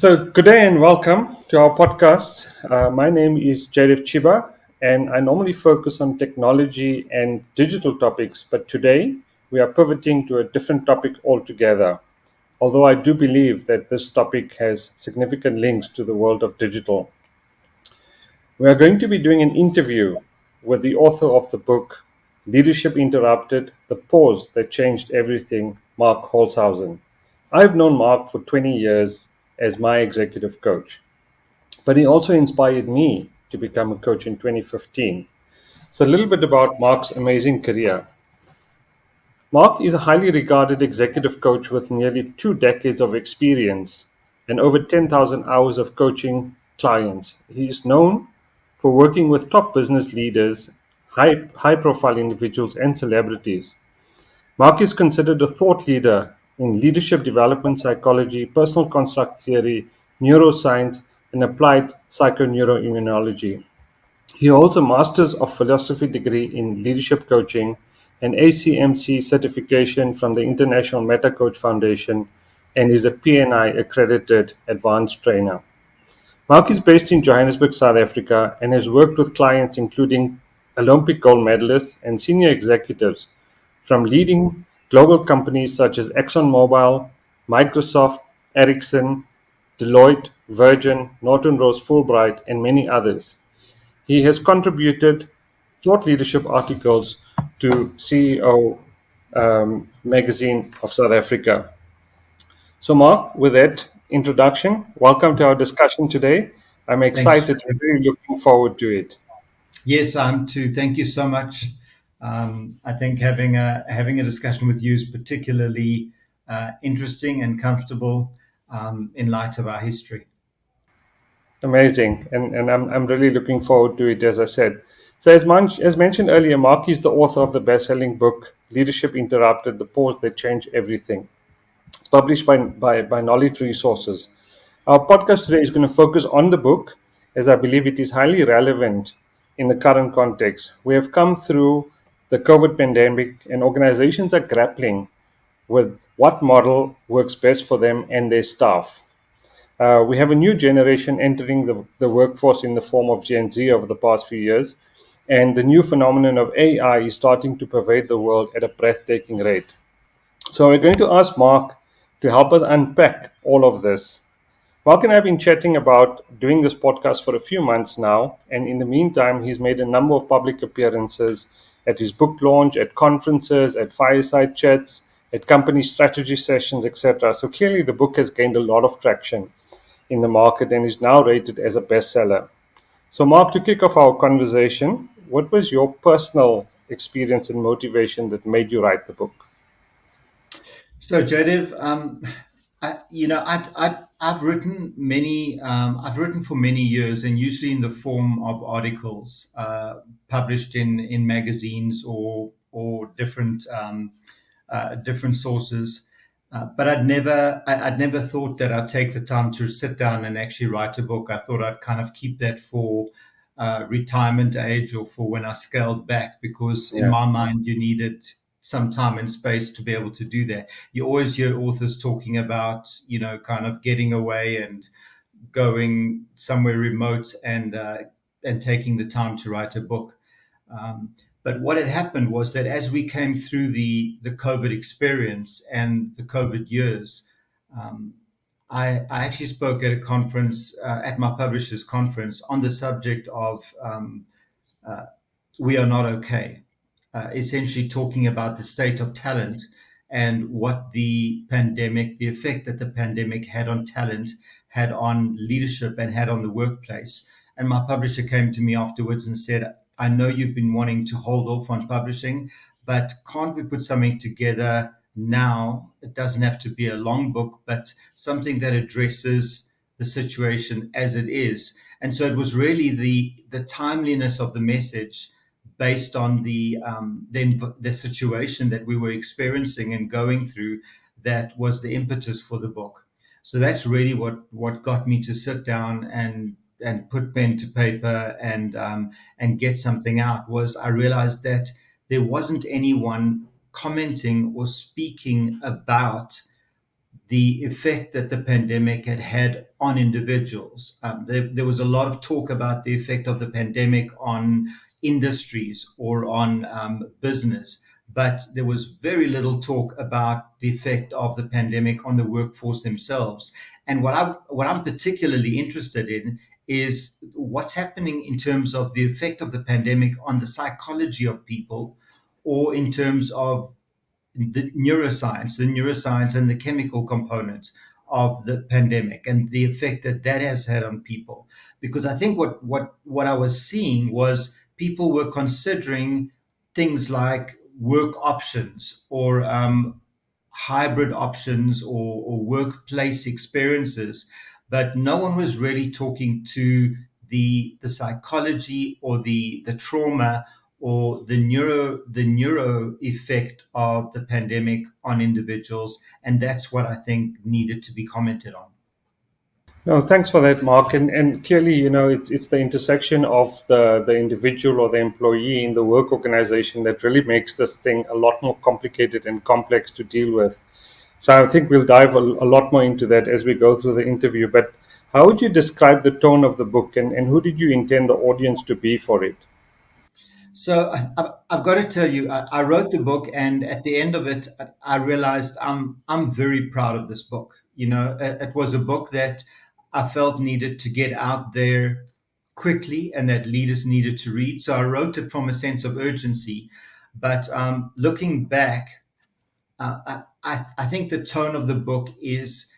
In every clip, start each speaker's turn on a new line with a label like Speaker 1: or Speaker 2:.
Speaker 1: Good day and welcome to our podcast. My name is Jaydev Chiba, and I normally focus on technology and digital topics, but today we are pivoting to a different topic altogether. Although I do believe that this topic has significant links to the world of digital. We are going to be doing an interview with the author of the book Leadership Interrupted: The Pause That Changed Everything, Mark Holtshousen. I've known Mark for 20 years as my executive coach, but he also inspired me to become a coach in 2015. So, a little bit about Mark's amazing career. Mark is a highly regarded executive coach with nearly 2 decades of experience and over 10,000 hours of coaching clients. He is known for working with top business leaders, high profile individuals, and celebrities. Mark is considered a thought leader in leadership development psychology, personal construct theory, neuroscience, and applied psychoneuroimmunology. He holds a Master's of Philosophy degree in leadership coaching, an ACMC certification from the International Meta Coach Foundation, and is a PNI accredited advanced trainer. Mark is based in Johannesburg, South Africa, and has worked with clients including Olympic Gold Medallists and senior executives from leading global companies such as ExxonMobil, Microsoft, Ericsson, Deloitte, Virgin, Norton Rose Fulbright, and many others. He has contributed thought leadership articles to CEO magazine of South Africa. So, Mark, with that introduction, welcome to our discussion today. I'm
Speaker 2: Thanks.
Speaker 1: excited and really looking forward to it.
Speaker 2: Yes, I'm too. Thank you so much. I think having a discussion with you is particularly interesting and comfortable in light of our history.
Speaker 1: Amazing, and I'm really looking forward to it. As I said, so as mentioned earlier, Mark is the author of the best-selling book "Leadership Interrupted: The Pause That Changed Everything." It's published by Knowledge Resources. Our podcast today is going to focus on the book, as I believe it is highly relevant in the current context. We have come through the COVID pandemic, and organizations are grappling with what model works best for them and their staff. We have a new generation entering the workforce in the form of Gen Z over the past few years, and the new phenomenon of AI is starting to pervade the world at a breathtaking rate. So, we're going to ask Mark to help us unpack all of this. Mark and I have been chatting about doing this podcast for a few months now, and in the meantime, he's made a number of public appearances at his book launch, at conferences, at fireside chats, at company strategy sessions, etc. So clearly, the book has gained a lot of traction in the market and is now rated as a bestseller. So, Mark, to kick off our conversation, what was your personal experience and motivation that made you write the book?
Speaker 2: So, Jaydev, I've written many. I've written for many years, and usually in the form of articles published in magazines or different sources. But I'd never thought that I'd take the time to sit down and actually write a book. I thought I'd kind of keep that for retirement age or for when I scaled back, because in
Speaker 1: Yeah.
Speaker 2: my mind, you needed some time and space to be able to do that. You always hear authors talking about, kind of getting away and going somewhere remote and taking the time to write a book. But what had happened was that as we came through the COVID experience and the COVID years, um, I actually spoke at a conference, at my publisher's conference, on the subject of uh, We Are Not Okay, essentially talking about the state of talent and what the effect that the pandemic had on talent, had on leadership, and had on the workplace. And my publisher came to me afterwards and said, I know you've been wanting to hold off on publishing, but can't we put something together now? It doesn't have to be a long book, but something that addresses the situation as it is. And so it was really the timeliness of the message based on the situation that we were experiencing and going through that was the impetus for the book. So that's really what got me to sit down and put pen to paper and get something out. Was I realized that there wasn't anyone commenting or speaking about the effect that the pandemic had had on individuals. There was a lot of talk about the effect of the pandemic on industries or on business, but there was very little talk about the effect of the pandemic on the workforce themselves. And what I'm particularly interested in is what's happening in terms of the effect of the pandemic on the psychology of people, or in terms of the neuroscience and the chemical components of the pandemic and the effect that that has had on people. Because I think what I was seeing was people were considering things like work options, or hybrid options, or workplace experiences, but no one was really talking to the psychology, or the trauma, or the neuro effect of the pandemic on individuals, and that's what I think needed to be commented on.
Speaker 1: No, thanks for that, Mark. And clearly, it's the intersection of the individual or the employee in the work organization that really makes this thing a lot more complicated and complex to deal with. So I think we'll dive a lot more into that as we go through the interview. But how would you describe the tone of the book, and who did you intend the audience to be for it?
Speaker 2: So I've got to tell you, I wrote the book, and at the end of it, I realized I'm very proud of this book. It was a book that I felt needed to get out there quickly, and that leaders needed to read. So I wrote it from a sense of urgency. But looking back, I think the tone of the book is,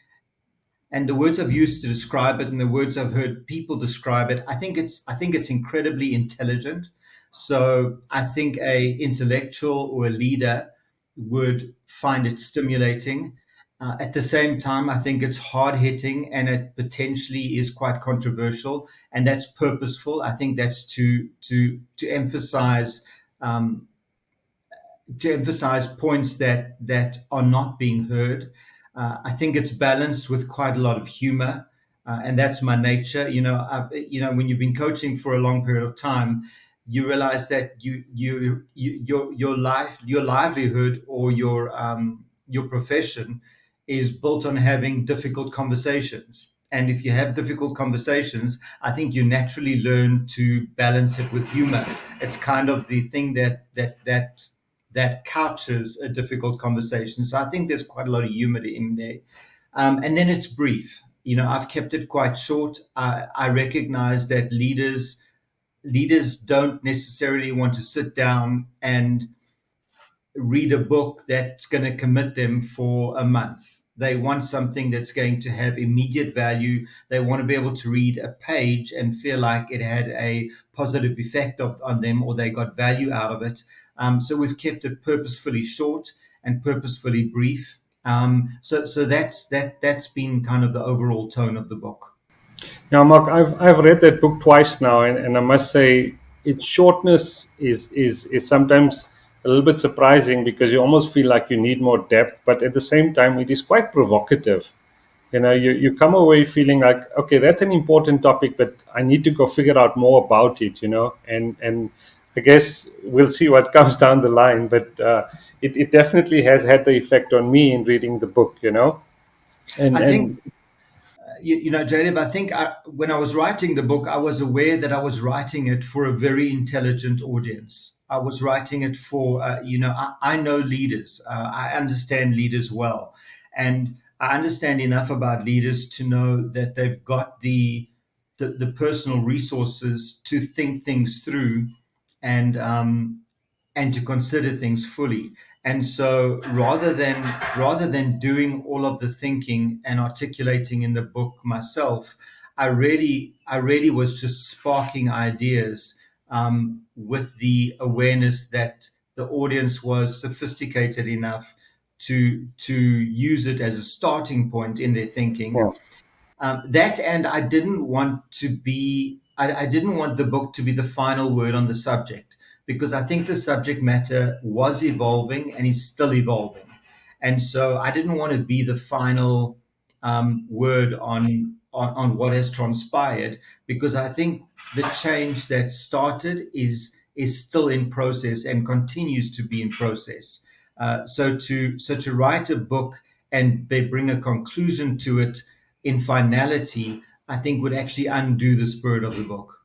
Speaker 2: and the words I've used to describe it, and the words I've heard people describe it, I think it's incredibly intelligent. So I think a intellectual or a leader would find it stimulating. At the same time, I think it's hard hitting, and it potentially is quite controversial, and that's purposeful. I think that's to emphasize um, points that are not being heard. I think it's balanced with quite a lot of humor, and that's my nature. When you've been coaching for a long period of time, you realize that your livelihood, or your profession is built on having difficult conversations. And if you have difficult conversations, I think you naturally learn to balance it with humor. It's kind of the thing that couches a difficult conversation. So I think there's quite a lot of humor in there. And then it's brief. I've kept it quite short. I recognize that leaders don't necessarily want to sit down and read a book that's going to commit them for a month. They want something that's going to have immediate value. They want to be able to read a page and feel like it had a positive effect on them, or they got value out of it. So we've kept it purposefully short and purposefully brief. So that's been kind of the overall tone of the book.
Speaker 1: Now, Mark, I've read that book twice now, and I must say its shortness is sometimes a little bit surprising, because you almost feel like you need more depth, but at the same time, it is quite provocative. You come away feeling like, okay, that's an important topic, but I need to go figure out more about it. And I guess we'll see what comes down the line, but it definitely has had the effect on me in reading the book. and
Speaker 2: I think
Speaker 1: and
Speaker 2: Jaydev, I think when I was writing the book, I was aware that I was writing it for a very intelligent audience. I was writing it for, I know leaders. I understand leaders well. And I understand enough about leaders to know that they've got the personal resources to think things through, and to consider things fully. And so rather than doing all of the thinking and articulating in the book myself, I really was just sparking ideas, with the awareness that the audience was sophisticated enough to use it as a starting point in their thinking.
Speaker 1: yeah.
Speaker 2: That, and I didn't want the book to be the final word on the subject, because I think the subject matter was evolving and is still evolving. And so I didn't want to be the final word on what has transpired, because I think the change that started is still in process and continues to be in process. So to write a book and they bring a conclusion to it in finality, I think would actually undo the spirit of the book.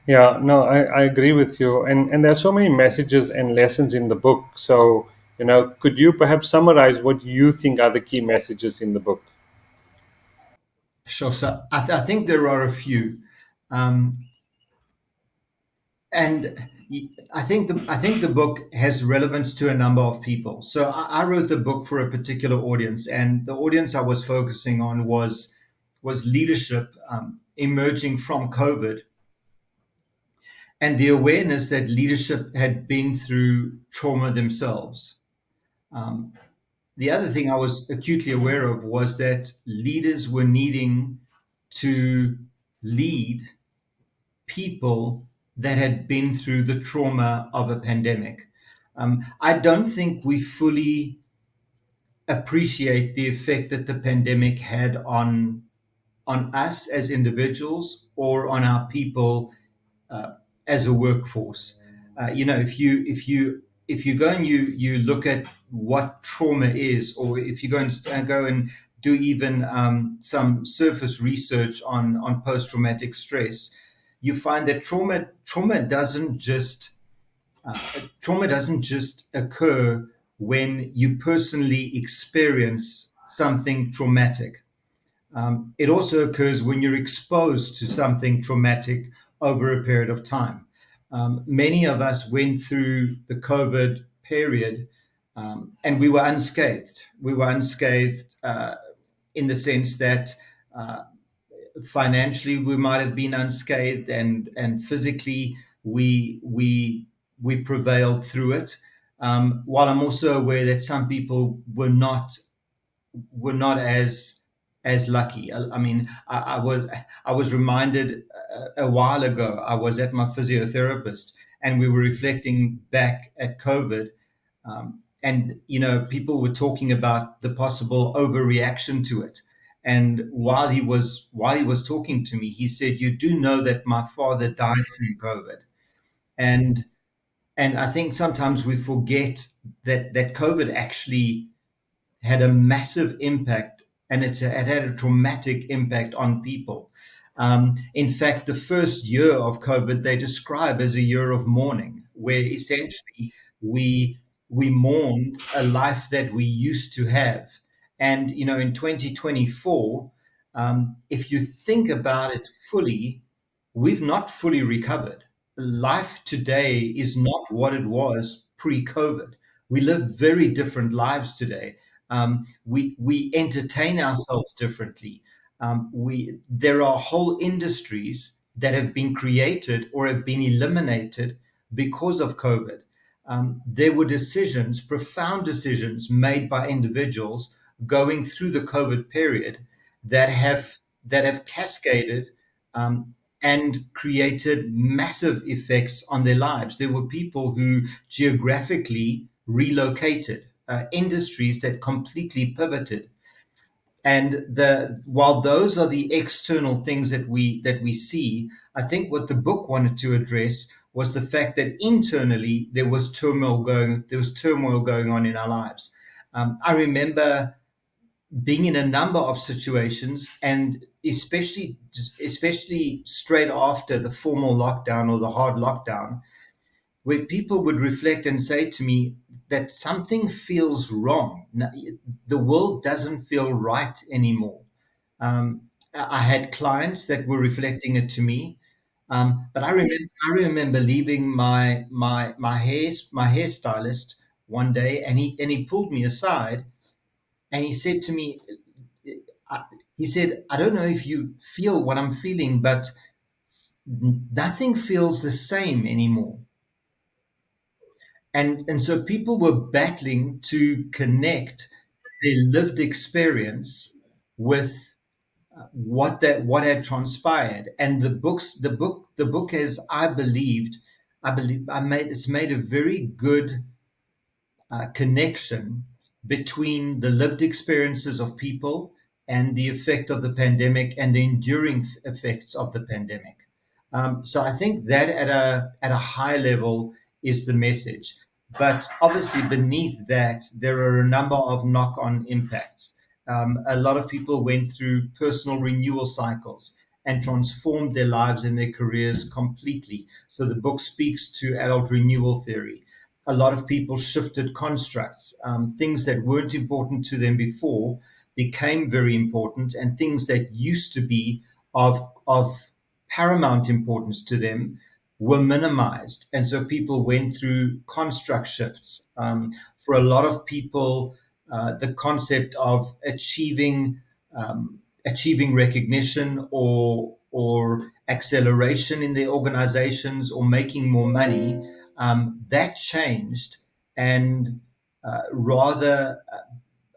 Speaker 1: Yeah, no, I agree with you. And there are so many messages and lessons in the book. So, could you perhaps summarize what you think are the key messages in the book?
Speaker 2: Sure. So I think there are a few. Um, and I think the book has relevance to a number of people. So I wrote the book for a particular audience, and the audience I was focusing on was leadership emerging from COVID, and the awareness that leadership had been through trauma themselves. Um, the other thing I was acutely aware of was that leaders were needing to lead people that had been through the trauma of a pandemic. I don't think we fully appreciate the effect that the pandemic had on us as individuals or on our people uh, as a workforce. If you go and you look at what trauma is, or if you go and do even some surface research on post traumatic stress, you find that uh, trauma doesn't just occur when you personally experience something traumatic. It also occurs when you're exposed to something traumatic over a period of time. Many of us went through the COVID period, and we were unscathed. We were unscathed in the sense that uh, financially we might have been unscathed, and physically we prevailed through it. While I'm also aware that some people were not as lucky. I mean, I was reminded a while ago. I was at my physiotherapist, and we were reflecting back at COVID, and people were talking about the possible overreaction to it. And while he was talking to me, he said, "You do know that my father died from COVID," and and I think sometimes we forget that COVID actually had a massive impact, and it had a traumatic impact on people. In fact, the first year of COVID they describe as a year of mourning, where essentially we we mourned a life that we used to have. And in 2024, if you think about it fully, we've not fully recovered. Life today is not what it was pre-COVID. We live very different lives today. We entertain ourselves differently. We There are whole industries that have been created or have been eliminated because of COVID. There were decisions, profound decisions made by individuals going through the COVID period that have cascaded um, and created massive effects on their lives. There were people who geographically relocated, industries that completely pivoted. And while those are the external things that we see, I think what the book wanted to address was the fact that internally there was turmoil going on in our lives. I remember being in a number of situations, and especially straight after the formal lockdown or the hard lockdown, where people would reflect and say to me that something feels wrong. The world doesn't feel right anymore. I had clients that were reflecting it to me, but I remember leaving my hairstylist one day, and he pulled me aside, and he said to me, I, he said, "I don't know if you feel what I'm feeling, but nothing feels the same anymore." And so people were battling to connect their lived experience with what had transpired. And the book has, I believe it's made a very good connection between the lived experiences of people and the effect of the pandemic and the enduring effects of the pandemic. So I think that at a high level is the message. But obviously, beneath that, there are a number of knock on impacts. A lot of people went through personal renewal cycles and transformed their lives and their careers completely. So the book speaks to adult renewal theory. A lot of people shifted constructs. Things that weren't important to them before became very important, and things that used to be of paramount importance to them were minimized. And so people went through construct shifts. For a lot of people, the concept of achieving recognition or acceleration in their organizations or making more money, that changed, and rather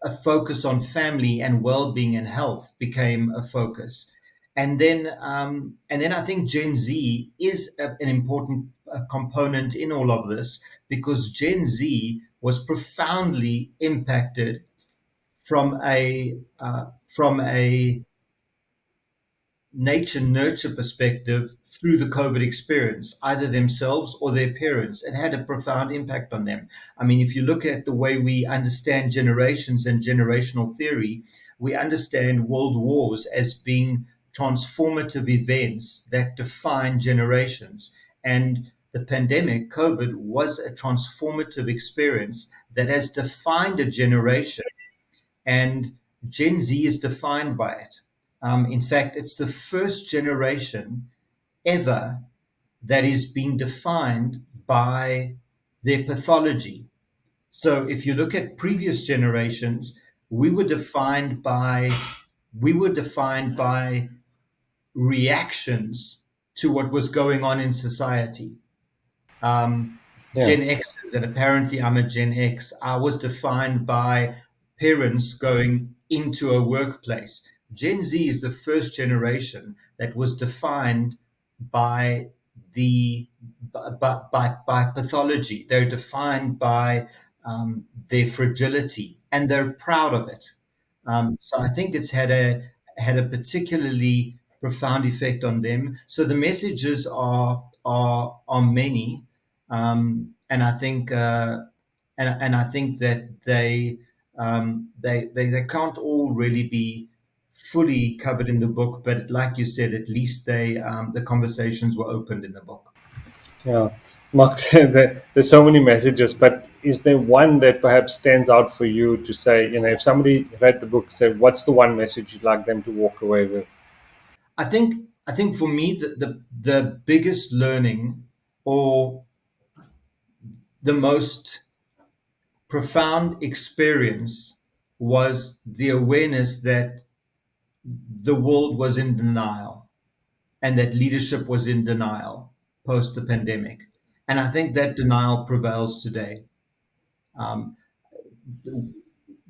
Speaker 2: a focus on family and well-being and health became a focus. And then I think Gen Z is an important component in all of this, because Gen Z was profoundly impacted from a nature nurture perspective through the COVID experience, either themselves or their parents. It had a profound impact on them. I mean, if you look at the way we understand generations and generational theory, we understand world wars as being transformative events that define generations. And the pandemic, COVID, was a transformative experience that has defined a generation, and Gen Z is defined by it. In fact, it's the first generation ever that is being defined by their pathology. So if you look at previous generations, we were defined by we were defined by reactions to what was going on in society.
Speaker 1: Yeah.
Speaker 2: Gen Xers, and apparently I'm a Gen X, I was defined by parents going into a workplace. Gen Z is the first generation that was defined by the by pathology. They're defined by their fragility, and they're proud of it. So I think it's had a particularly profound effect on them. So the messages are many, and I think that they can't all really be fully covered in the book, but like you said, at least the conversations were opened in the book.
Speaker 1: Yeah, Mark, there's so many messages, but is there one that perhaps stands out for you to say, if somebody read the book, say, what's the one message you'd like them to walk away with?
Speaker 2: I think for me, the biggest learning, or the most profound experience, was the awareness that the world was in denial, and that leadership was in denial post the pandemic. And I think that denial prevails today. Um,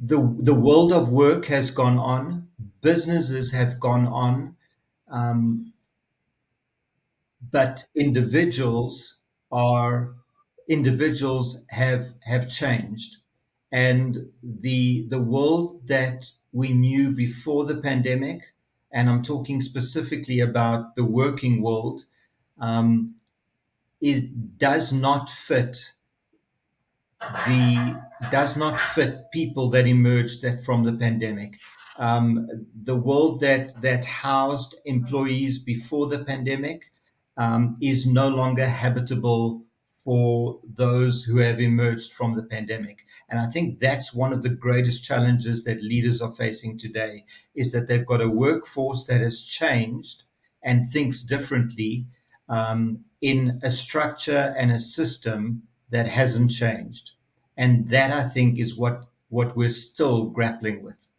Speaker 2: the world of work has gone on, businesses have gone on, um, but are individuals have changed, and the world that we knew before the pandemic, and I'm talking specifically about the working world, um, is does not fit the does not fit people that emerged from the pandemic. The world that housed employees before the pandemic is no longer habitable for those who have emerged from the pandemic. And I think that's one of the greatest challenges that leaders are facing today, is that they've got a workforce that has changed and thinks differently, in a structure and a system that hasn't changed. And that, I think, is what we're still grappling with.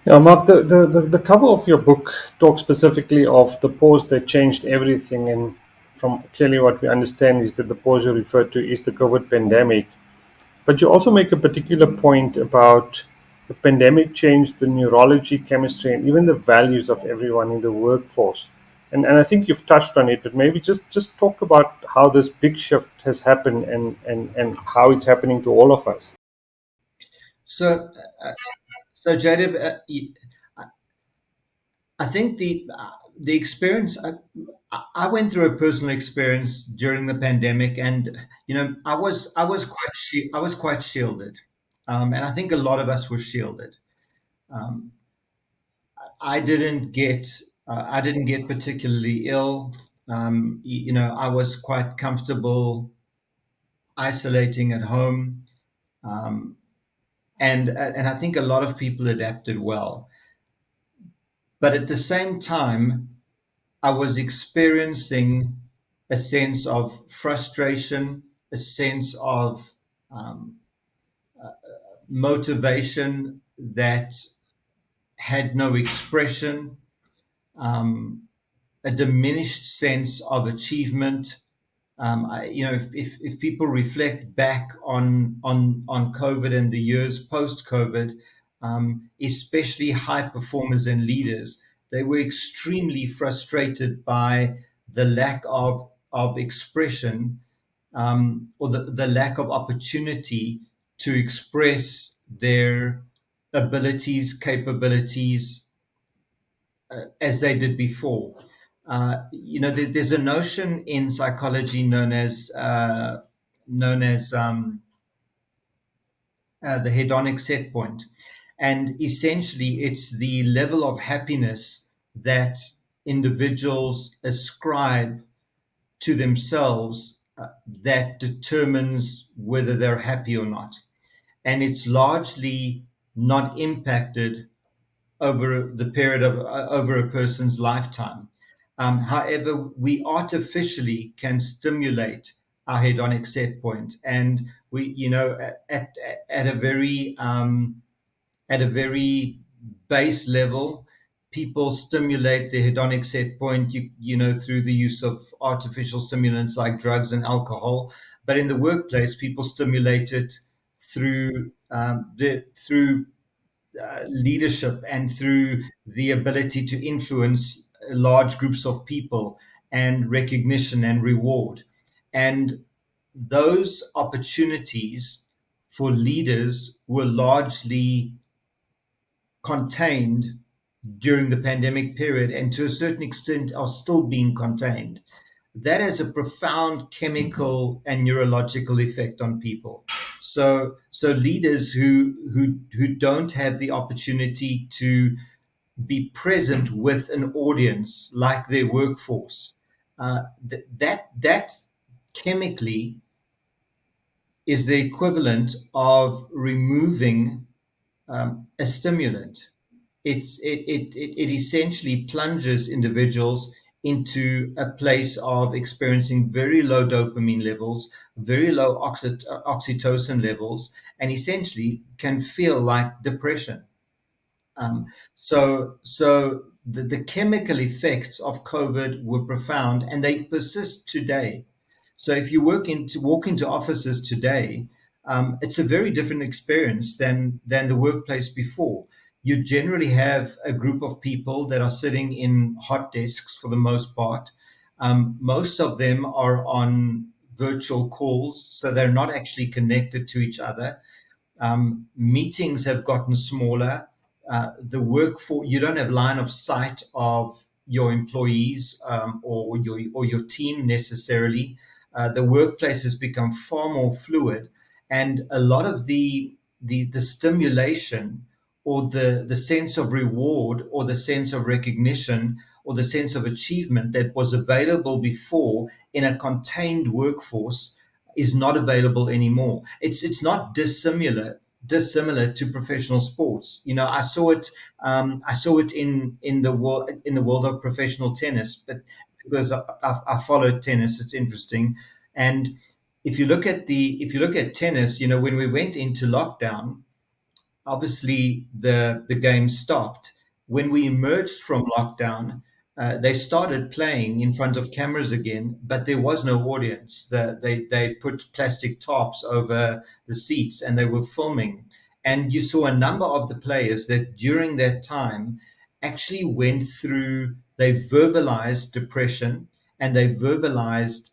Speaker 1: Yeah, Mark, the cover of your book talks specifically of the pause that changed everything. And from clearly what we understand is that the pause you referred to is the COVID pandemic. But you also make a particular point about the pandemic changed the neurology, chemistry, and even the values of everyone in the workforce. And I think you've touched on it, but maybe just talk about how this big shift has happened, and how it's happening to all of us.
Speaker 2: So, so Jaydev, I think the experience, I went through a personal experience during the pandemic, and I was quite shielded, and I think a lot of us were shielded. Um, I didn't get particularly ill. I was quite comfortable isolating at home, um, and I think a lot of people adapted well. But at the same time, I was experiencing a sense of frustration, a sense of um, motivation that had no expression, um, a diminished sense of achievement. If people reflect back on COVID and the years post COVID, especially high performers and leaders, they were extremely frustrated by the lack of expression, or the lack of opportunity to express their abilities, capabilities, as they did before. There's a notion in psychology known as the hedonic set point, and essentially, it's the level of happiness that individuals ascribe to themselves that determines whether they're happy or not, and it's largely not impacted over the period of over a person's lifetime. However, we artificially can stimulate our hedonic set point, and at a very base level, people stimulate the hedonic set point, through the use of artificial stimulants like drugs and alcohol. But in the workplace, people stimulate it through leadership and through the ability to influence large groups of people and recognition and reward. And those opportunities for leaders were largely contained during the pandemic period, and to a certain extent are still being contained. That has a profound chemical and neurological effect on people. So leaders who don't have the opportunity to be present with an audience like their workforce, that chemically is the equivalent of removing a stimulant. It essentially plunges individuals into a place of experiencing very low dopamine levels, very low oxytocin levels, and essentially can feel like depression. So the chemical effects of COVID were profound, and they persist today. So if you walk into offices today, it's a very different experience than the workplace before. You generally have a group of people that are sitting in hot desks for the most part. Most of them are on virtual calls, so they're not actually connected to each other. Meetings have gotten smaller. The workforce, you don't have line of sight of your employees, or your team necessarily. The workplace has become far more fluid, and a lot of the stimulation, or the sense of reward, or the sense of recognition, or the sense of achievement that was available before in a contained workforce is not available anymore. It's not dissimilar to professional sports. I saw it in the world of professional tennis, but because I followed tennis, it's interesting. And if you look at tennis, when we went into lockdown, obviously the game stopped. When we emerged from lockdown, they started playing in front of cameras again, but there was no audience. They put plastic tops over the seats and they were filming. And you saw a number of the players that during that time actually they verbalized depression, and they verbalized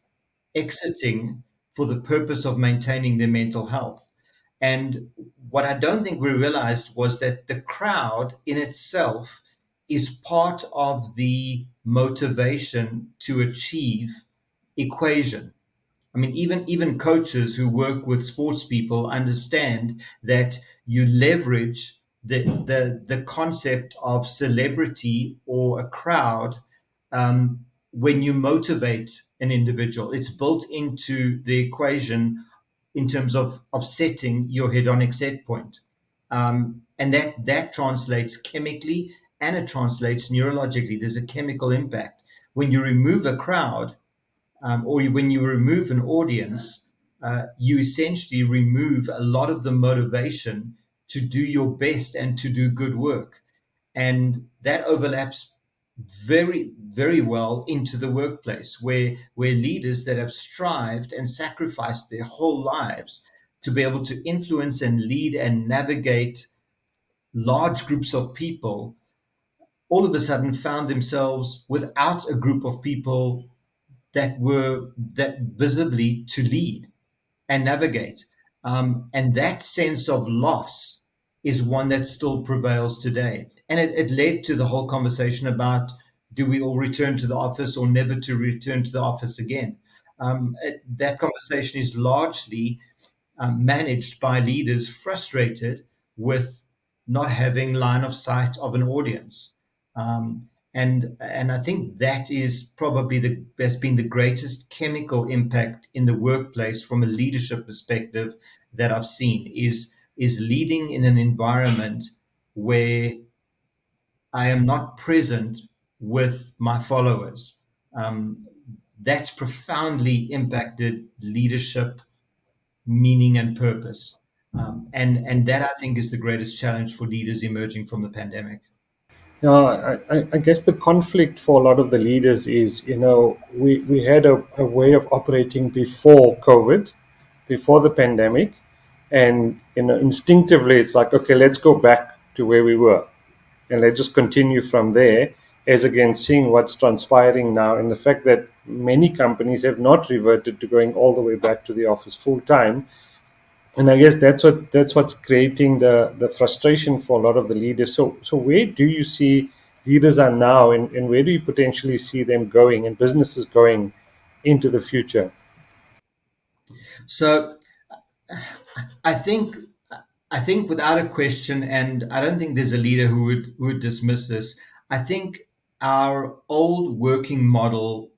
Speaker 2: exiting for the purpose of maintaining their mental health. And what I don't think we realized was that the crowd in itself is part of the motivation to achieve equation. I mean, even coaches who work with sports people understand that you leverage the concept of celebrity or a crowd when you motivate an individual. It's built into the equation in terms of setting your hedonic set point, and that translates chemically and it translates neurologically. There's a chemical impact when you remove a crowd or when you remove an audience, you essentially remove a lot of the motivation to do your best and to do good work. And that overlaps very, very well into the workplace where leaders that have strived and sacrificed their whole lives to be able to influence and lead and navigate large groups of people all of a sudden found themselves without a group of people that visibly to lead and navigate. And that sense of loss is one that still prevails today. And it led to the whole conversation about do we all return to the office or never to return to the office again? That conversation is largely managed by leaders frustrated with not having line of sight of an audience. And I think that is probably has been the greatest chemical impact in the workplace from a leadership perspective that I've seen is leading in an environment where I am not present with my followers. Um, that's profoundly impacted leadership meaning and purpose. And that I think is the greatest challenge for leaders emerging from the pandemic.
Speaker 1: I guess the conflict for a lot of the leaders is, we had a way of operating before COVID, before the pandemic, and instinctively it's like, okay, let's go back to where we were, and let's just continue from there. As against seeing what's transpiring now, and the fact that many companies have not reverted to going all the way back to the office full time, and I guess that's what's creating the frustration for a lot of the leaders. So where do you see leaders are now, and where do you potentially see them going and businesses going into the future?
Speaker 2: So I think I think without a question, and I don't think there's a leader who would dismiss this. I think our old working model,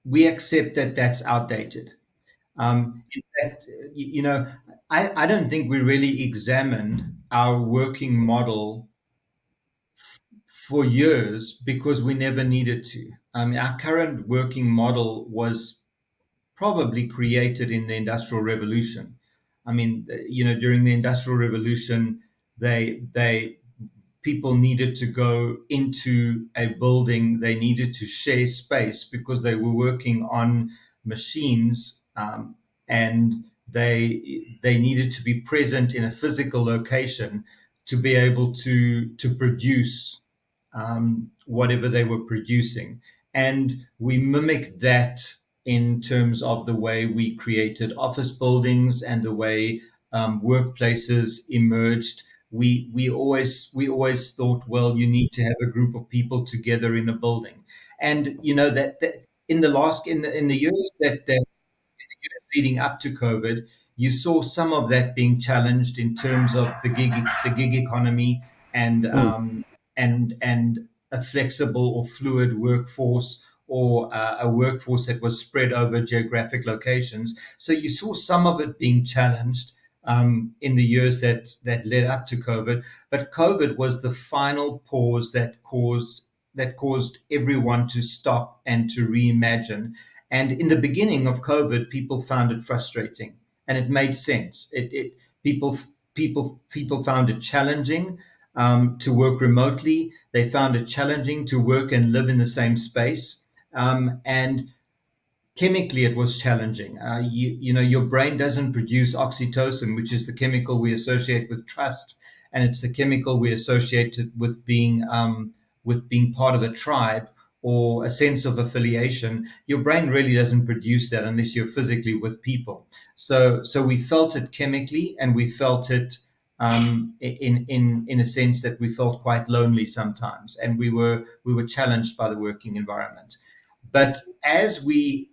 Speaker 2: we accept that that's outdated. In fact, I don't think we really examined our working model for years because we never needed to. Our current working model was probably created in the Industrial Revolution. I mean, during the Industrial Revolution, they people needed to go into a building. They needed to share space because they were working on machines, and they needed to be present in a physical location to be able to produce whatever they were producing. And we mimicked that in terms of the way we created office buildings and the way workplaces emerged. We always thought, well, you need to have a group of people together in a building, and that in the last in the years that years leading up to COVID, you saw some of that being challenged in terms of the gig economy and
Speaker 1: Hmm.
Speaker 2: and a flexible or fluid workforce or a workforce that was spread over geographic locations. So you saw some of it being challenged in the years that led up to COVID, but COVID was the final pause that caused everyone to stop and to reimagine. And in the beginning of COVID, people found it frustrating, and it made sense. People people found it challenging to work remotely. They found it challenging to work and live in the same space, and chemically it was challenging. Your brain doesn't produce oxytocin, which is the chemical we associate with trust, and it's the chemical we associate with being part of a tribe or a sense of affiliation. Your brain really doesn't produce that unless you're physically with people. So we felt it chemically, and we felt it in a sense that we felt quite lonely sometimes, and we were challenged by the working environment. But as we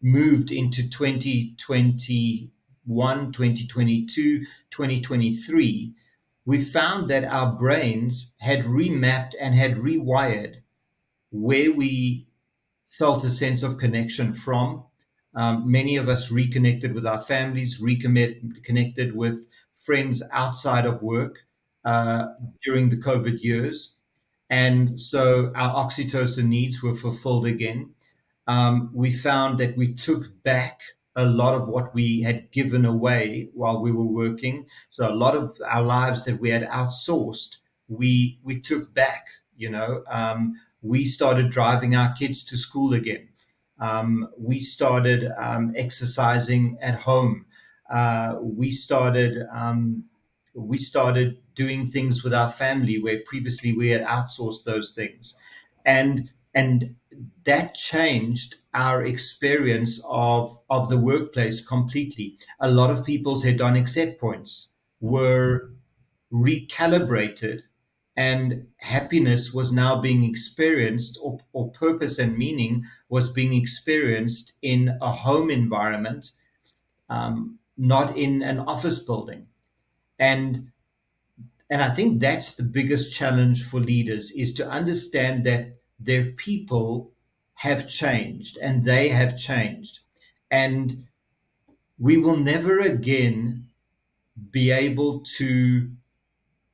Speaker 2: moved into 2021, 2022, 2023, we found that our brains had remapped and had rewired where we felt a sense of connection from. Many of us reconnected with our families, reconnected with friends outside of work during the COVID years. And so our oxytocin needs were fulfilled again. We found that we took back a lot of what we had given away while we were working. So a lot of our lives that we had outsourced, we took back. We started driving our kids to school again. We started exercising at home. We started doing things with our family where previously we had outsourced those things, and that changed our experience of the workplace completely. A lot of people's hedonic set points were recalibrated, and happiness was now being experienced, or purpose and meaning was being experienced in a home environment, not in an office building. And and I think that's the biggest challenge for leaders, is to understand that their people have changed and they have changed. And we will never again be able to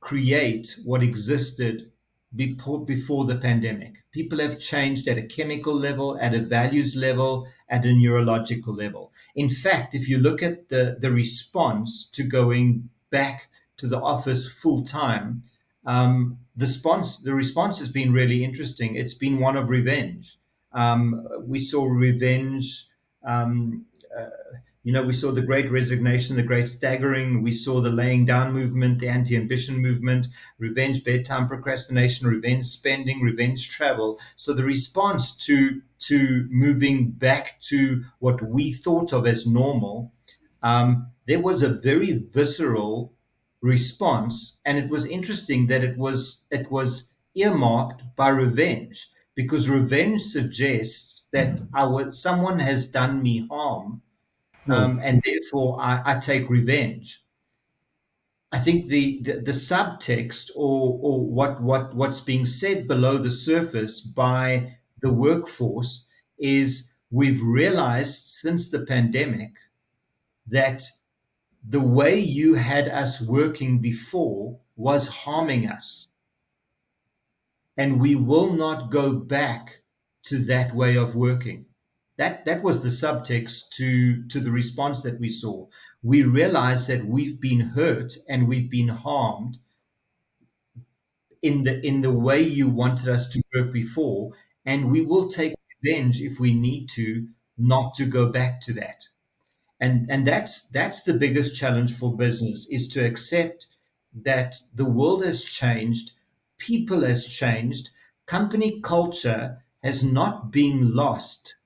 Speaker 2: create what existed before the pandemic. People have changed at a chemical level, at a values level, at a neurological level. In fact, if you look at the response to going back to the office full time, the response has been really interesting. It's been one of revenge. We saw revenge. Um, uh, we saw the great resignation, the great staggering. We saw the laying down movement, the anti ambition movement, revenge bedtime procrastination, revenge spending, revenge travel. So the response to moving back to what we thought of as normal, there was a very visceral response, and it was interesting that it was earmarked by revenge, because revenge suggests that someone has done me harm,
Speaker 1: Hmm.
Speaker 2: and therefore I take revenge. I think the subtext, or what's being said below the surface by the workforce, is we've realized since the pandemic that the way you had us working before was harming us, and we will not go back to that way of working. That was the subtext to the response that we saw. We realized that we've been hurt and we've been harmed in the way you wanted us to work before, and we will take revenge if we need to, not to go back to that. And that's the biggest challenge for business, is to accept that the world has changed, people has changed, company culture has not been lost,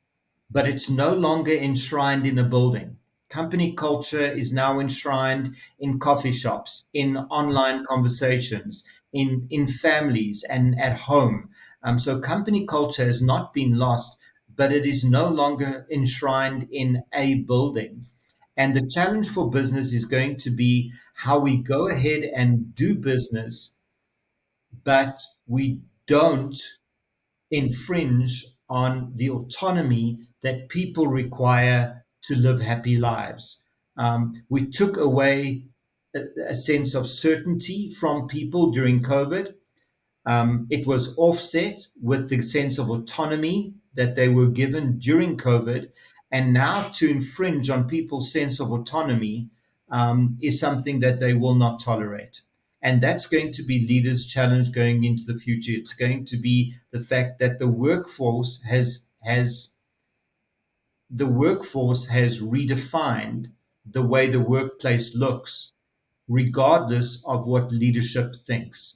Speaker 2: but it's no longer enshrined in a building. Company culture is now enshrined in coffee shops, in online conversations, in families, and at home. So company culture has not been lost, but it is no longer enshrined in a building. And the challenge for business is going to be how we go ahead and do business, but we don't infringe on the autonomy that people require to live happy lives. We took away a sense of certainty from people during COVID. It was offset with the sense of autonomy that they were given during COVID. And now to infringe on people's sense of autonomy is something that they will not tolerate. And that's going to be leaders' challenge going into the future. It's going to be the fact that the workforce has redefined the way the workplace looks, regardless of what leadership thinks.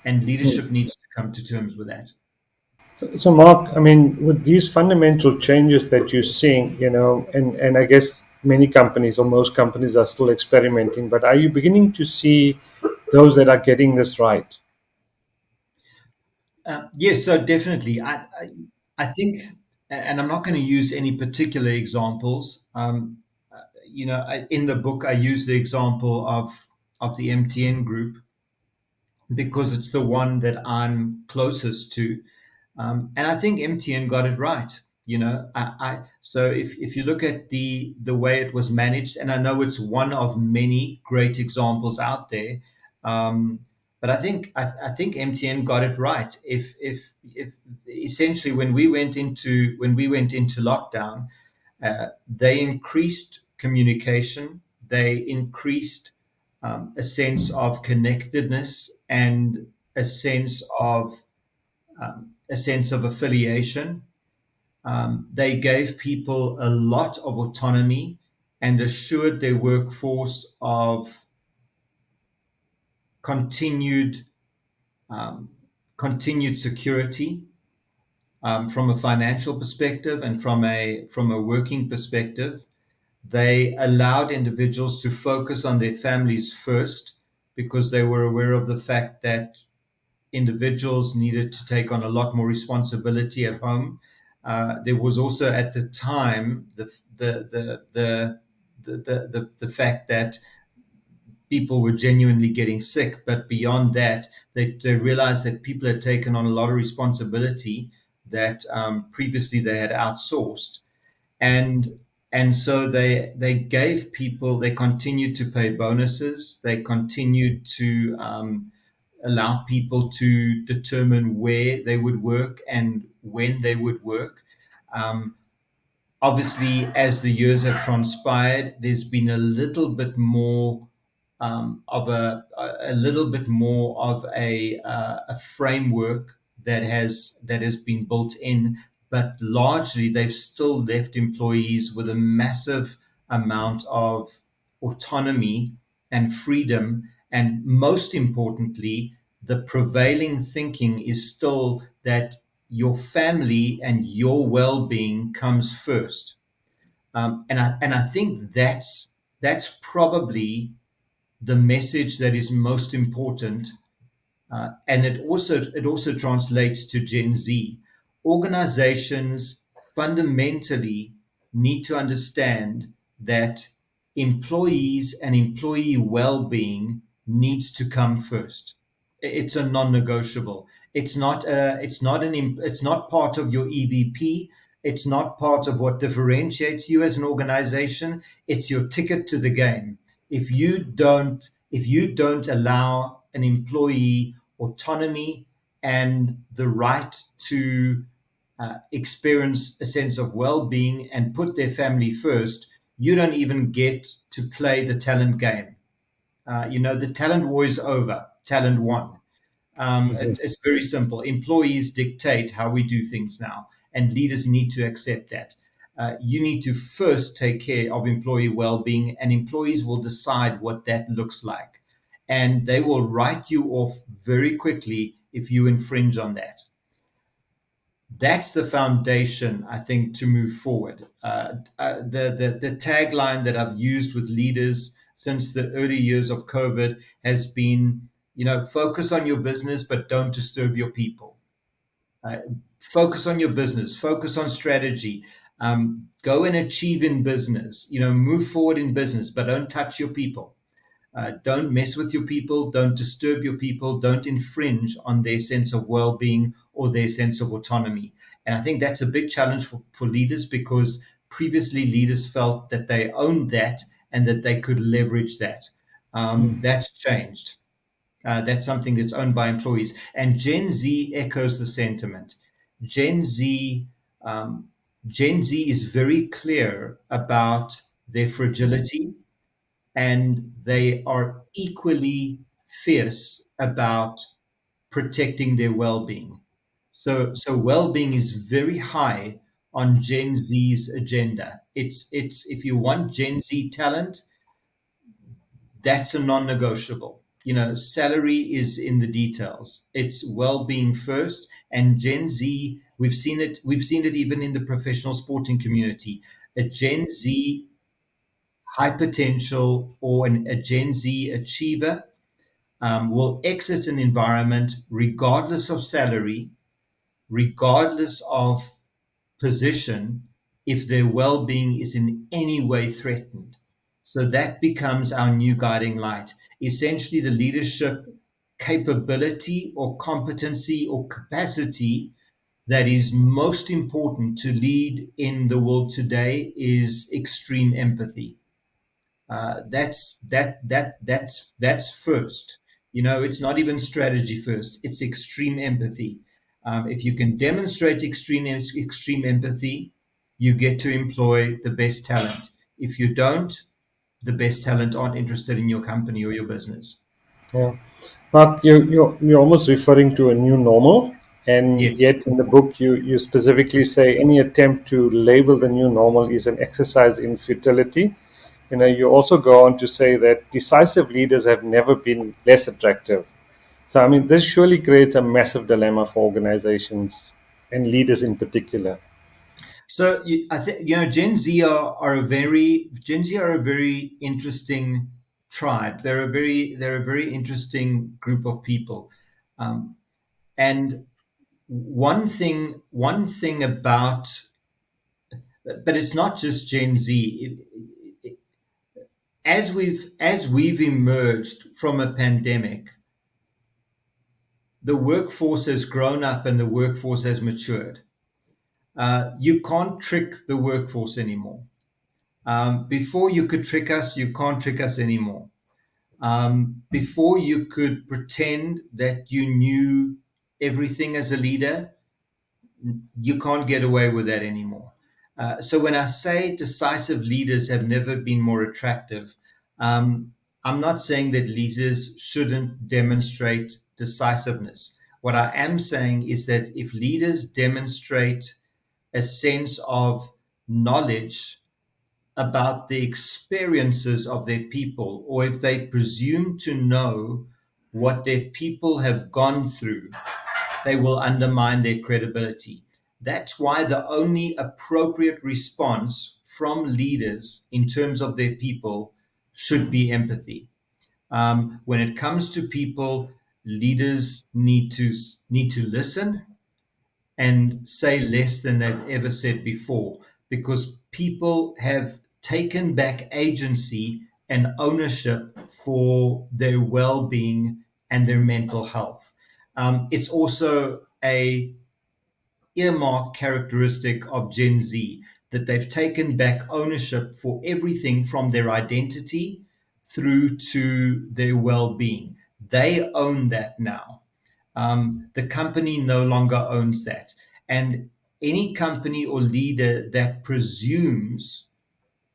Speaker 2: And leadership needs to come to terms with that.
Speaker 1: So, Mark, I mean, with these fundamental changes that you're seeing, and I guess many companies or most companies are still experimenting. But are you beginning to see those that are getting this right?
Speaker 2: Yes, so definitely. I think, and I'm not going to use any particular examples. In the book, I use the example of the MTN group because it's the one that I'm closest to. And I think MTN got it right. So if you look at the way it was managed, and I know it's one of many great examples out there, but I think MTN got it right. If essentially when we went into lockdown, they increased communication, they increased a sense of connectedness and a sense of affiliation. They gave people a lot of autonomy and assured their workforce of continued um, continued security from a financial perspective and from a working perspective. They allowed individuals to focus on their families first because they were aware of the fact that individuals needed to take on a lot more responsibility at home. There was also at the time the fact that people were genuinely getting sick, but beyond that, they realized that people had taken on a lot of responsibility that previously they had outsourced, and so they continued to pay bonuses, they continued to allow people to determine where they would work and when they would work. Um, Obviously, as the years have transpired, there's been a little bit more a little bit more of a framework that has been built in, but largely they've still left employees with a massive amount of autonomy and freedom, and most importantly, the prevailing thinking is still that your family and your well-being comes first. And I think that's probably the message that is most important, and it also translates to Gen Z. Organizations fundamentally need to understand that employees and employee well-being needs to come first. It's a non-negotiable. It's not part of your EVP. It's not part of what differentiates you as an organization. It's your ticket to the game. If you don't allow an employee autonomy and the right to experience a sense of well-being and put their family first, you don't even get to play the talent game. The talent war is over. Talent won. It's very simple. Employees dictate how we do things now, and leaders need to accept that. You need to first take care of employee well-being, and employees will decide what that looks like, and they will write you off very quickly if you infringe on that. That's the foundation, I think, to move forward. The tagline that I've used with leaders since the early years of COVID has been, focus on your business, but don't disturb your people. Uh, Focus on your business, focus on strategy, go and achieve in business, move forward in business, but don't touch your people. Don't mess with your people, don't disturb your people, don't infringe on their sense of well being or their sense of autonomy. And I think that's a big challenge for leaders because previously leaders felt that they owned that and that they could leverage that. That's changed. That's something that's owned by employees. And Gen Z echoes the sentiment. Gen Z, um, Gen Z is very clear about their fragility, and they are equally fierce about protecting their well-being. So well-being is very high on Gen Z's agenda. It's if you want Gen Z talent, that's a non-negotiable. Salary is in the details. It's well-being first, and Gen Z, we've seen it even in the professional sporting community. A Gen Z high potential or a Gen Z achiever will exit an environment regardless of salary, regardless of position, if their well being is in any way threatened. So that becomes our new guiding light. Essentially, the leadership capability or competency or capacity that is most important to lead in the world today is extreme empathy. That's first. You know, it's not even strategy first. It's extreme empathy. If you can demonstrate extreme empathy, you get to employ the best talent. If you don't, the best talent aren't interested in your company or your business.
Speaker 1: Yeah. Mark, you're almost referring to a new normal, and
Speaker 2: Yes.
Speaker 1: yet in the book you specifically say any attempt to label the new normal is an exercise in futility. You also go on to say that decisive leaders have never been less attractive. So, I mean, this surely creates a massive dilemma for organizations and leaders in particular.
Speaker 2: So I think Gen Z are a very interesting tribe. They're a very interesting group of people, um, and one thing about, but it's not just Gen Z. As we've emerged from a pandemic, the workforce has grown up and the workforce has matured. You can't trick the workforce anymore. Before you could trick us, you can't trick us anymore. Before you could pretend that you knew everything as a leader, you can't get away with that anymore. So when I say decisive leaders have never been more attractive, um, I'm not saying that leaders shouldn't demonstrate decisiveness. What I am saying is that if leaders demonstrate a sense of knowledge about the experiences of their people, or if they presume to know what their people have gone through, they will undermine their credibility. That's why the only appropriate response from leaders in terms of their people should be empathy. When it comes to people, leaders need to listen and say less than they've ever said before, because people have taken back agency and ownership for their well-being and their mental health. It's also a earmark characteristic of Gen Z that they've taken back ownership for everything from their identity through to their well-being. They own that now. The company no longer owns that. And any company or leader that presumes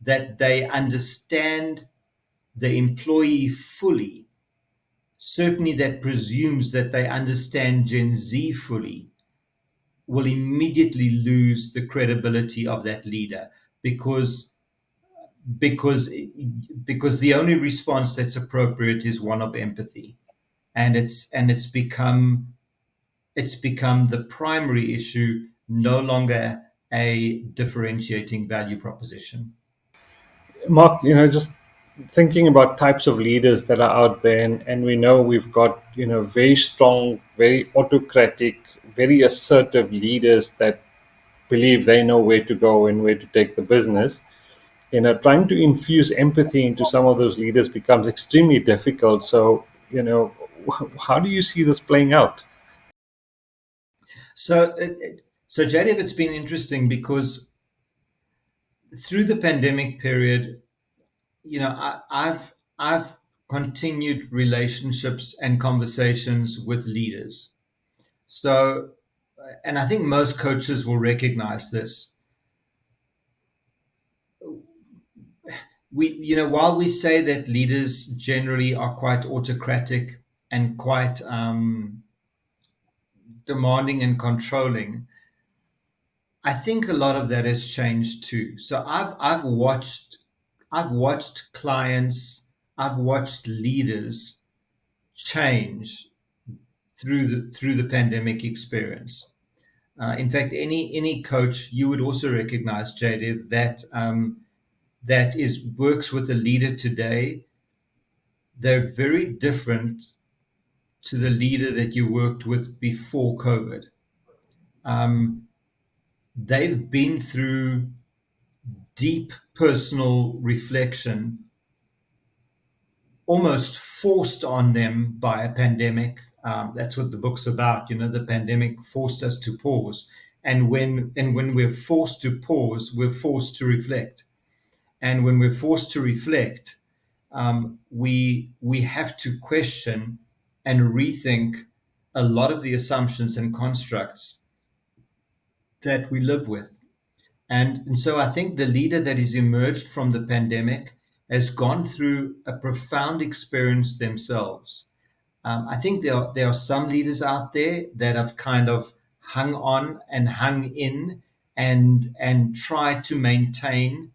Speaker 2: that they understand the employee fully, certainly that presumes that they understand Gen Z fully, will immediately lose the credibility of that leader, because because because the only response that's appropriate is one of empathy, and it's become the primary issue, no longer a differentiating value proposition.
Speaker 1: Mark, just thinking about types of leaders that are out there, and we know we've got, very strong, very autocratic, very assertive leaders that believe they know where to go and where to take the business. Trying to infuse empathy into some of those leaders becomes extremely difficult. So, how do you see this playing out?
Speaker 2: So Jaydev, it's been interesting because through the pandemic period, I've continued relationships and conversations with leaders. So, and I think most coaches will recognize this. While we say that leaders generally are quite autocratic and quite demanding and controlling, I think a lot of that has changed too. So I've watched clients, I've watched leaders change through the pandemic experience. In fact, any coach, you would also recognize, Jaydev, that that is works with a leader today, they're very different to the leader that you worked with before COVID. Um, they've been through deep personal reflection, almost forced on them by a pandemic. That's what the book's about. You know, the pandemic forced us to pause, and when we're forced to pause, we're forced to reflect. And when we're forced to reflect, we have to question and rethink a lot of the assumptions and constructs that we live with. And so I think the leader that has emerged from the pandemic has gone through a profound experience themselves. I think there are some leaders out there that have kind of hung on and hung in and tried to maintain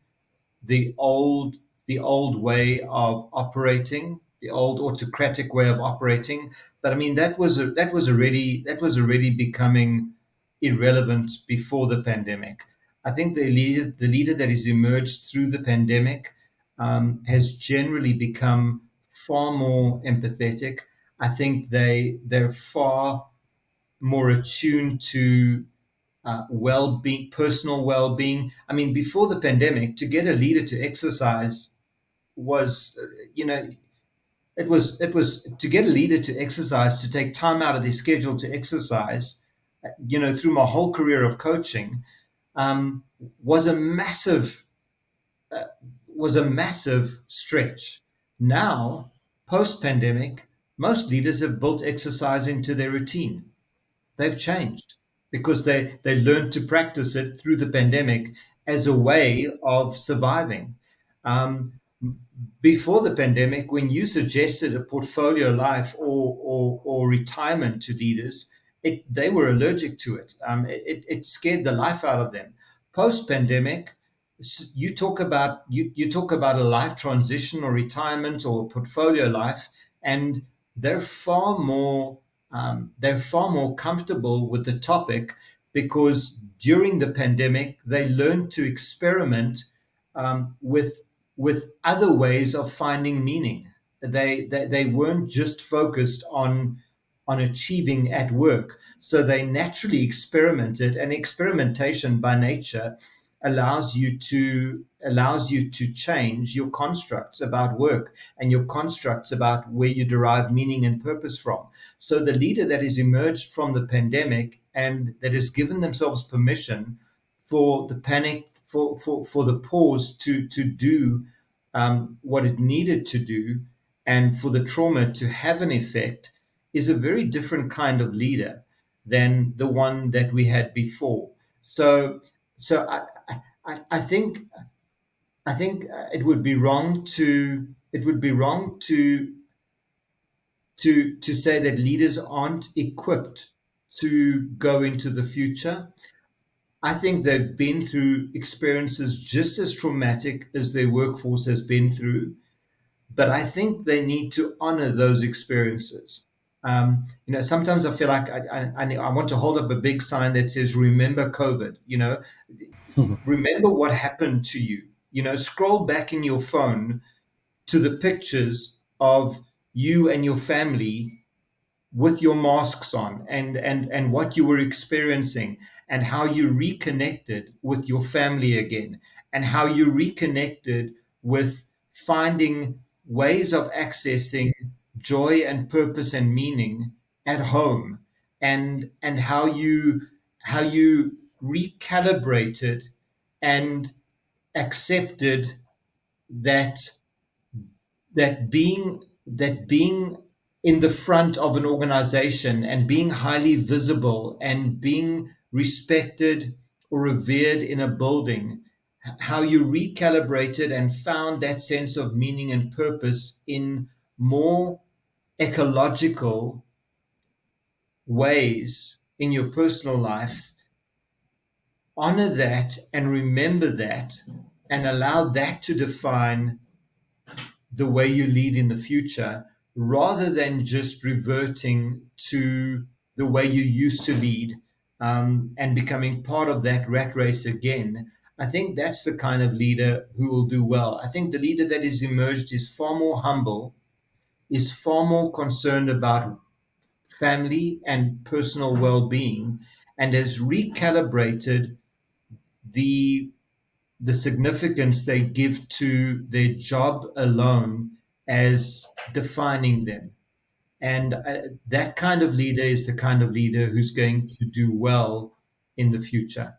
Speaker 2: the old the old way of operating, the old autocratic way of operating. But I mean that was already becoming irrelevant before the pandemic. I think the leader that has emerged through the pandemic has generally become far more empathetic. I think they're far more attuned to well-being, personal well-being. I mean, before the pandemic, to get a leader to exercise was, it was to get a leader to exercise, to take time out of their schedule to exercise. Through my whole career of coaching, um, was a massive was a massive stretch. Now, post-pandemic, most leaders have built exercise into their routine. They've changed because they learned to practice it through the pandemic as a way of surviving. Um, Before the pandemic, when you suggested a portfolio life or retirement to leaders, they were allergic to it. It scared the life out of them. Post pandemic, you talk about a life transition or retirement or portfolio life, and they're far more they're far more comfortable with the topic because during the pandemic they learned to experiment with other ways of finding meaning. They weren't just focused on achieving at work, so they naturally experimented, and experimentation by nature allows you to change your constructs about work and your constructs about where you derive meaning and purpose from. So the leader that has emerged from the pandemic and that has given themselves permission for the panic, for the pause to do what it needed to do, and for the trauma to have an effect, is a very different kind of leader than the one that we had before. So I think it would be wrong to say that leaders aren't equipped to go into the future. I think they've been through experiences just as traumatic as their workforce has been through, but I think they need to honor those experiences. Sometimes I feel like I want to hold up a big sign that says "Remember COVID." Remember what happened to you. Scroll back in your phone to the pictures of you and your family with your masks on, and what you were experiencing, and how you reconnected with your family again, and how you reconnected with finding ways of accessing joy and purpose and meaning at home, and how you recalibrated and accepted that that being in the front of an organization and being highly visible and being respected or revered in a building, how you recalibrated and found that sense of meaning and purpose in more ecological ways in your personal life. Honor that and remember that, and allow that to define the way you lead in the future, rather than just reverting to the way you used to lead, and becoming part of that rat race again. I think that's the kind of leader who will do well. I think the leader that is emerged is far more humble, is far more concerned about family and personal well-being, and has recalibrated the the significance they give to their job alone as defining them. And that kind of leader is the kind of leader who's going to do well in the future.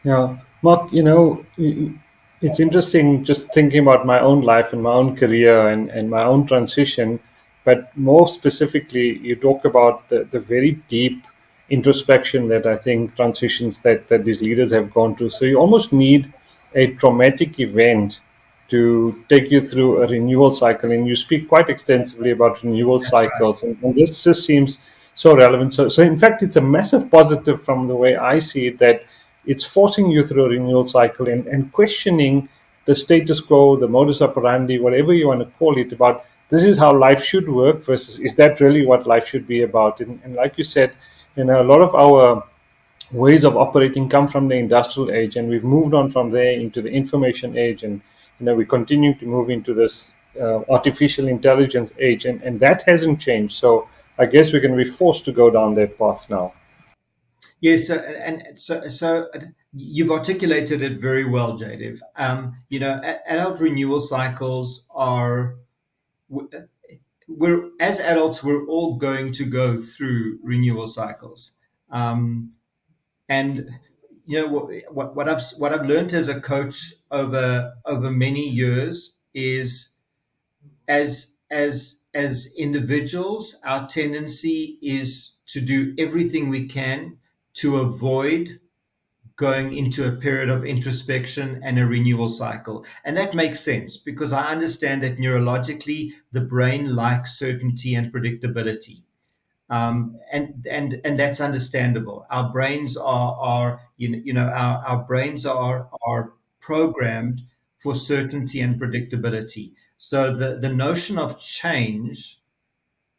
Speaker 1: Yeah, Mark, it's interesting just thinking about my own life and my own career and my own transition. But more specifically, you talk about the very deep introspection that I think transitions that these leaders have gone through. So you almost need a traumatic event to take you through a renewal cycle. And you speak quite extensively about renewal
Speaker 2: That's right.
Speaker 1: cycles. And this just seems so relevant. So, in fact, it's a massive positive from the way I see it that it's forcing you through a renewal cycle and questioning the status quo, the modus operandi, whatever you want to call it, about this is how life should work versus is that really what life should be about? And like you said, a lot of our ways of operating come from the industrial age, and we've moved on from there into the information age, and we continue to move into this artificial intelligence age, and that hasn't changed. So I guess we're going to be forced to go down that path now.
Speaker 2: Yes, so you've articulated it very well, Jaydev. Adult renewal cycles are we're as adults we're all going to go through renewal cycles, and what I've learned as a coach over many years is as individuals, our tendency is to do everything we can to avoid going into a period of introspection and a renewal cycle. And that makes sense because I understand that neurologically the brain likes certainty and predictability. And that's understandable. Our brains are our brains are programmed for certainty and predictability. So the notion of change,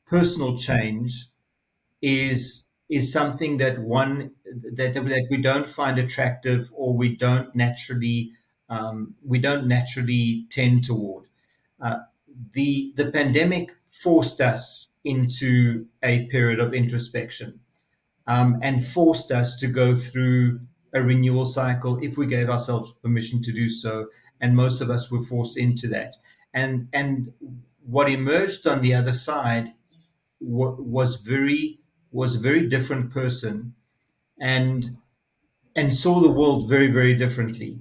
Speaker 2: personal change, is something that that we don't find attractive, or we don't naturally tend toward. Uh, the pandemic forced us into a period of introspection, and forced us to go through a renewal cycle if we gave ourselves permission to do so. And most of us were forced into that. And what emerged on the other side was a very different person, and saw the world very, very differently.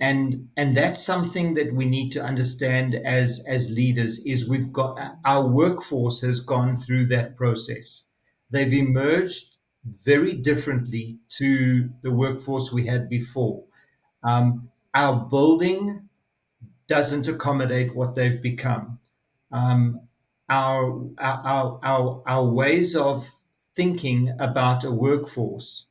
Speaker 2: And that's something that we need to understand as leaders. Is we've got our workforce has gone through that process. They've emerged very differently to the workforce we had before. Our building doesn't accommodate what they've become. um, our ways of thinking about a workforce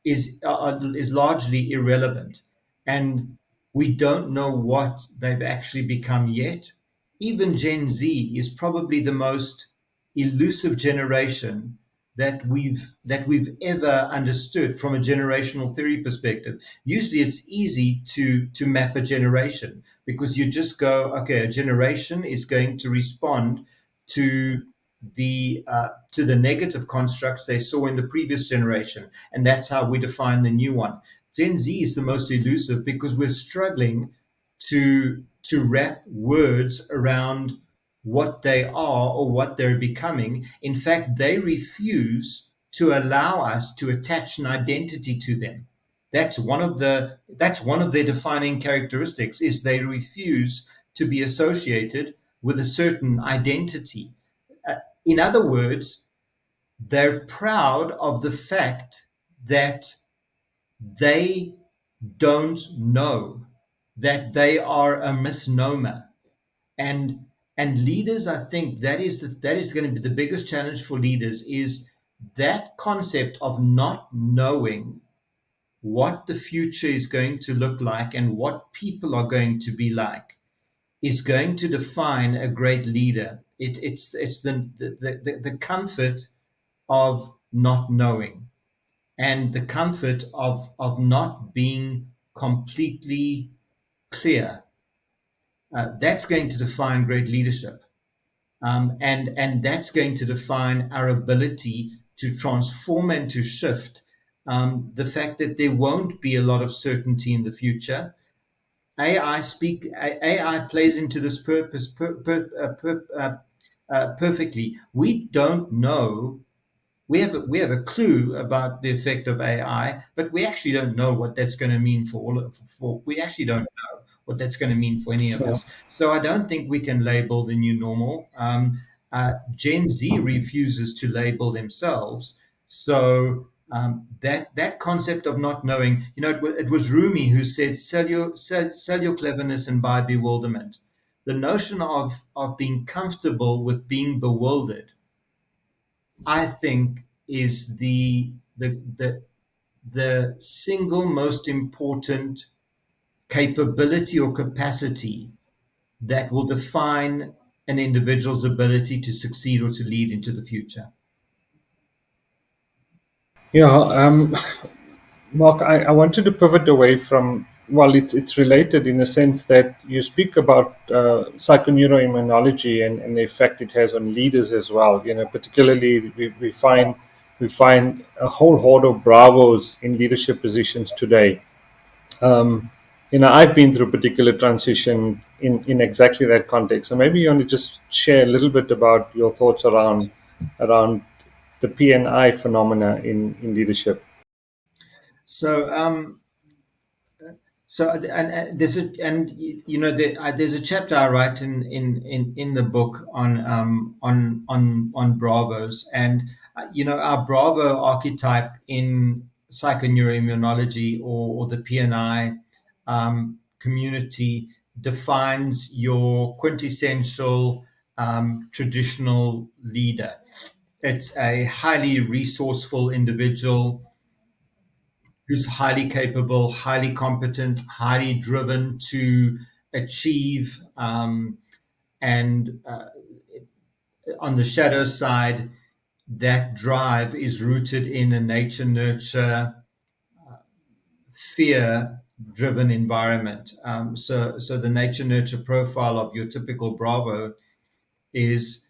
Speaker 2: is largely irrelevant, and we don't know what they've actually become yet. Even Gen Z is probably the most elusive generation that we've ever understood from a generational theory perspective. Usually, it's easy to map a generation because you just go, okay, a generation is going to respond to the negative constructs they saw in the previous generation, and that's how we define the new one. Gen Z is the most elusive because we're struggling to wrap words around what they are or what they're becoming. In fact, they refuse to allow us to attach an identity to them. That's one of their defining characteristics, is they refuse to be associated with a certain identity. In other words, they're proud of the fact that they don't know, that they are a misnomer. And leaders, I think that is going to be the biggest challenge for leaders, is that concept of not knowing what the future is going to look like and what people are going to be like is going to define a great leader. It's the comfort of not knowing. and the comfort of not being completely clear. That's going to define great leadership. And that's going to define our ability to transform and to shift. The fact that there won't be a lot of certainty in the future. AI plays into this purpose perfectly. We don't know. We have a clue about the effect of AI, but we actually don't know what that's going to mean for all of for. We actually don't know what that's going to mean for any of
Speaker 1: Yeah.
Speaker 2: us. So I don't think we can label the new normal. Gen Z refuses to label themselves. So that concept of not knowing, it was Rumi who said, sell your cleverness and buy bewilderment." The notion of being comfortable with being bewildered, I think, is the single most important capability or capacity that will define an individual's ability to succeed or to lead into the future.
Speaker 1: Yeah, Mark, I wanted to pivot away from, well, it's related in the sense that you speak about psychoneuroimmunology and the effect it has on leaders as well. Particularly we find a whole horde of bravos in leadership positions today. Um, I've been through a particular transition in exactly that context. So maybe you want to just share a little bit about your thoughts around the PNI phenomena in leadership.
Speaker 2: So, and there's a and there's a chapter I write in the book on bravos, and our bravo archetype in psychoneuroimmunology, or the PNI community, defines your quintessential traditional leader. It's a highly resourceful individual who's highly capable, highly competent, highly driven to achieve. And On the shadow side, that drive is rooted in a nature nurture, fear driven environment. So the nature nurture profile of your typical Bravo is,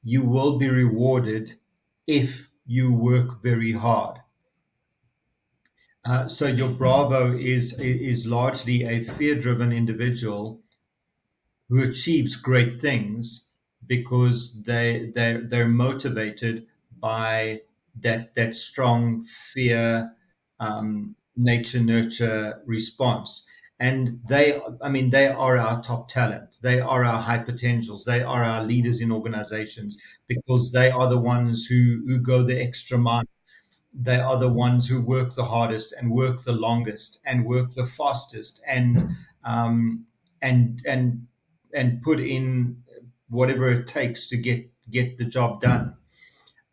Speaker 2: you will be rewarded if you work very hard. So your Bravo is largely a fear-driven individual who achieves great things because they're motivated by that strong fear, nature nurture response. And they are our top talent. They are our high potentials. They are our leaders in organizations because they are the ones who go the extra mile. They are the ones who work the hardest and work the longest and work the fastest, um, and put in whatever it takes to get the job done.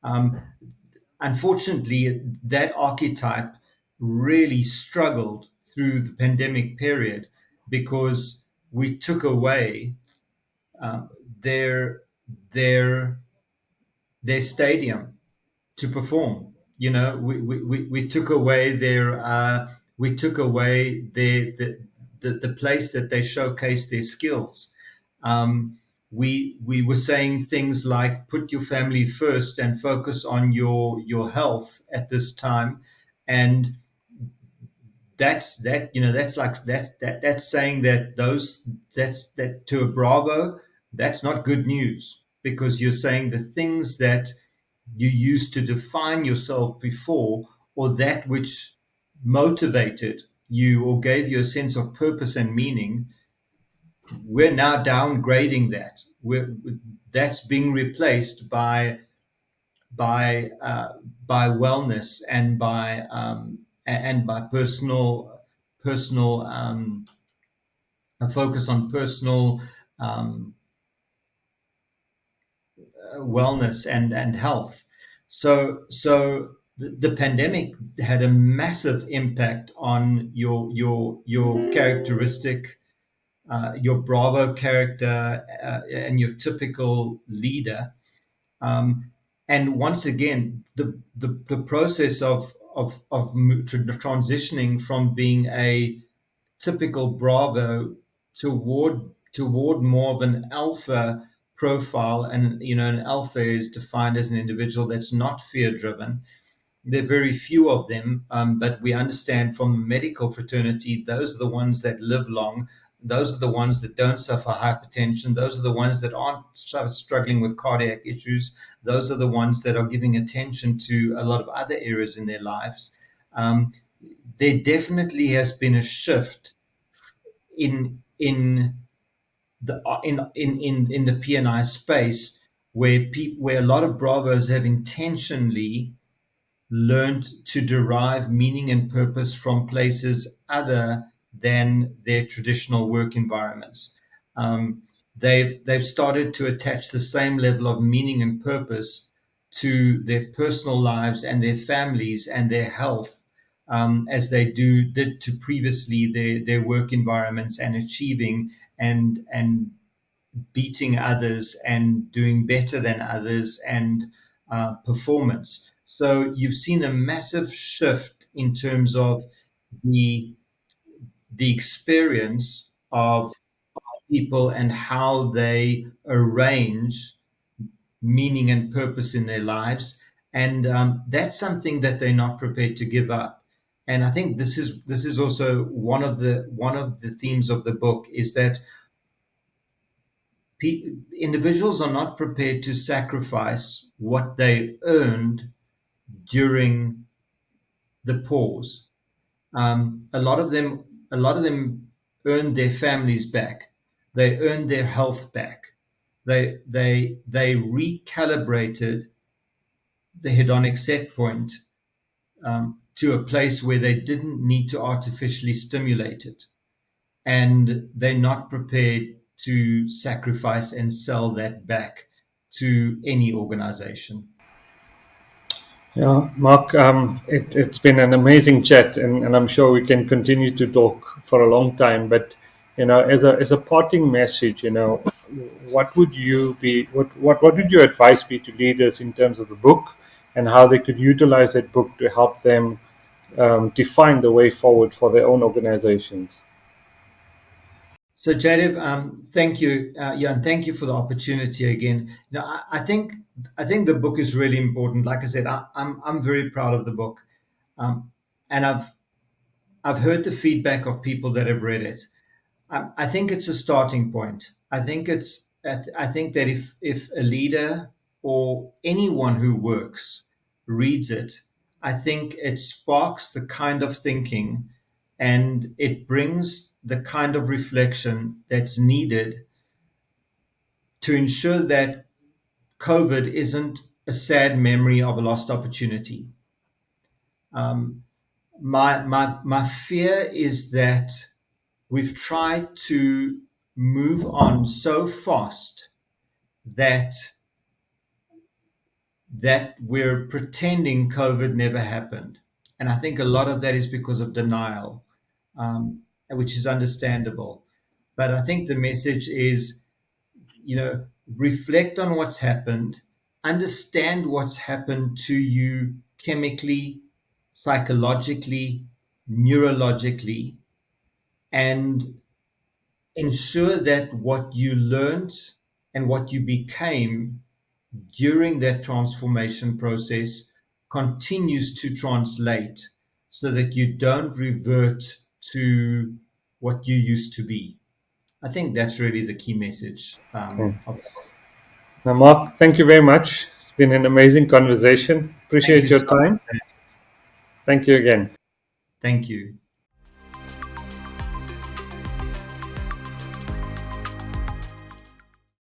Speaker 2: Um, Unfortunately, that archetype really struggled through the pandemic period because we took away um, their their their stadium to perform. We took away the place that they showcase their skills. We were saying things like put your family first and focus on your health at this time, and that's saying that to a Bravo, that's not good news, because you're saying the things that you used to define yourself before, or that which motivated you or gave you a sense of purpose and meaning, we're now downgrading that. That's being replaced by uh, by wellness and by personal a focus on personal um, wellness and health. So the pandemic had a massive impact on your characteristic, your Bravo character, and your typical leader. And once again, the process of transitioning from being a typical Bravo toward more of an alpha profile, and an alpha is defined as an individual that's not fear driven. There are very few of them, but we understand from the medical fraternity, those are the ones that live long. Those are the ones that don't suffer hypertension. Those are the ones that aren't struggling with cardiac issues. Those are the ones that are giving attention to a lot of other areas in their lives. Um, there definitely has been a shift in the P&I space where a lot of Bravos have intentionally learned to derive meaning and purpose from places other than their traditional work environments. Um, they've started to attach the same level of meaning and purpose to their personal lives and their families and their health, as they did to previously their work environments, and achieving and beating others and doing better than others, and performance. So you've seen a massive shift in terms of the the experience of people and how they arrange meaning and purpose in their lives, and that's something that they're not prepared to give up. And I think this is also one of the themes of the book, is that individuals are not prepared to sacrifice what they earned during the pause. A lot of them earned their families back. They earned their health back. They recalibrated the hedonic set point, to a place where they didn't need to artificially stimulate it, and they're not prepared to sacrifice and sell that back to any organization.
Speaker 1: Yeah, Mark, it's been an amazing chat, and I'm sure we can continue to talk for a long time. But as a parting message, what would you be? What would your advice be to leaders in terms of the book, and how they could utilize that book to help them define the way forward for their own organizations?
Speaker 2: So, Jaydev, thank you, yeah, and thank you for the opportunity again. I think the book is really important. Like I said, I'm very proud of the book, and I've heard the feedback of people that have read it. I think it's a starting point. I think that if a leader or anyone who works reads it, I think it sparks the kind of thinking, and it brings the kind of reflection that's needed to ensure that COVID isn't a sad memory of a lost opportunity. Um, my fear is that we've tried to move on so fast that we're pretending COVID never happened, and I think a lot of that is because of denial, which is understandable. But I think the message is, reflect on what's happened, understand what's happened to you chemically, psychologically, neurologically, and ensure that what you learned and what you became during that transformation process continues to translate, so that you don't revert to what you used to be. I think that's really the key message.
Speaker 1: Okay. Now, Mark, thank you very much. It's been an amazing conversation.
Speaker 2: Thank
Speaker 1: Appreciate
Speaker 2: you
Speaker 1: your
Speaker 2: so
Speaker 1: time.
Speaker 2: much.
Speaker 1: Thank you again.
Speaker 2: Thank you.